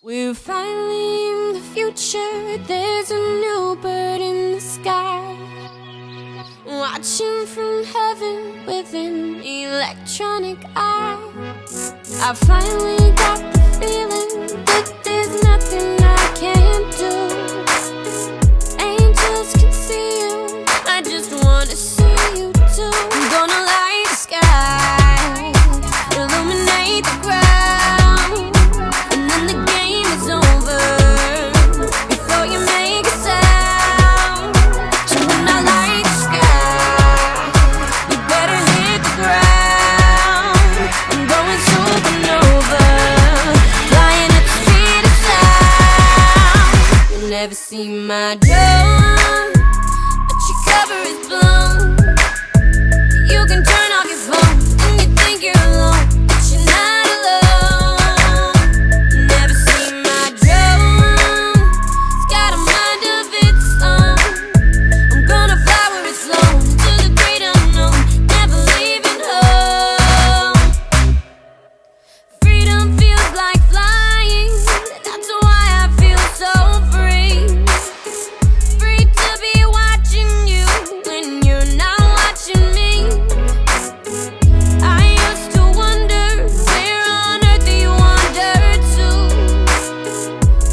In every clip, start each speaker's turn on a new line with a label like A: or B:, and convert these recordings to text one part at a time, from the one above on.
A: We're finally in the future. There's a new bird in the sky, watching from heaven with an electronic eye. I finally got the feeling that there's nothing I can't do. Angels can see you, I just wanna see you too. I'm gonna light the sky, illuminate the ground, and then the game is over before you make a sound. So when I light the sky, you better hit the ground. I'm going supernova, flying at the speed of sound. You'll never see my drone, but your cover is blown. You can turn off your phone and you think you're alone, but you're not alone. Never see my drone, it's got a mind of its own. I'm gonna fly where it's flown to the great unknown, never leaving home. Freedom feels like flying, that's why I feel so free. Free to be watching you when you're not watching me. I used to wonder, where on earth do you wander to?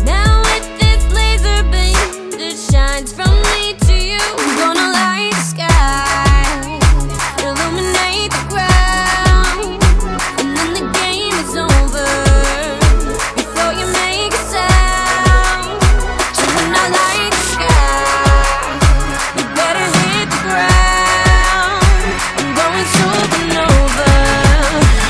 A: Now with this laser beam that shines from me to you, I'm gonna light the sky, illuminate the ground, and then the game is over before you make a sound. So when I light the sky, you better hit the ground. I'm going supernova,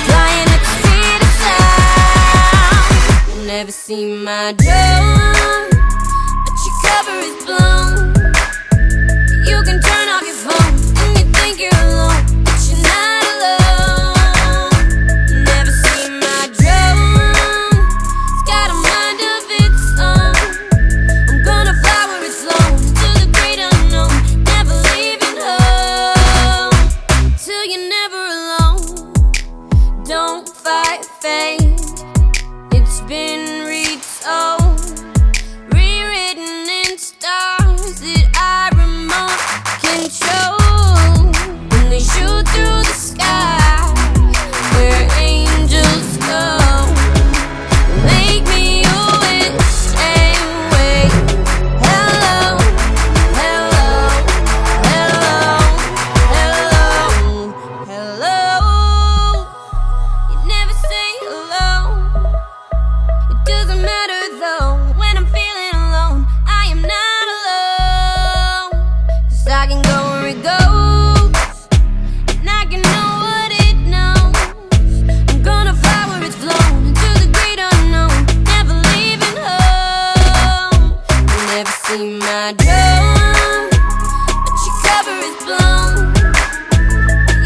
A: flying at the speed of sound. You'll never see my drone, but your cover is blown. You can turn off your phone and you think you're alone, but you're not alone. Never see my drone, it's got a mind of its own. I'm gonna fly where it's flown to the great unknown, never leaving home. Till you're never alone. Don't fight fate, it's been retold, rewritten in stars that I remote control. When they shoot through the sky, where angels go, make me a wish and wait. Hello, hello, hello, hello, hello. You never say hello. It doesn't matter though, when I'm feeling alone, I am not alone. 'Cause I can go where it goes, and I can know what it knows. I'm gonna fly where it's flown into the great unknown, never leaving home. You'll never see my drone, but your cover is blown.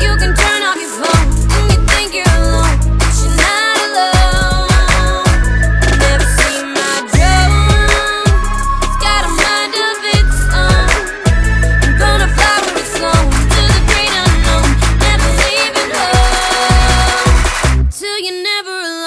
A: You can turn off your phone and you think you're alone, but you're not alone. Never see my drone, it's got a mind of its own. I'm gonna fly where it's flown to the great unknown, never leaving home. Till you're never alone.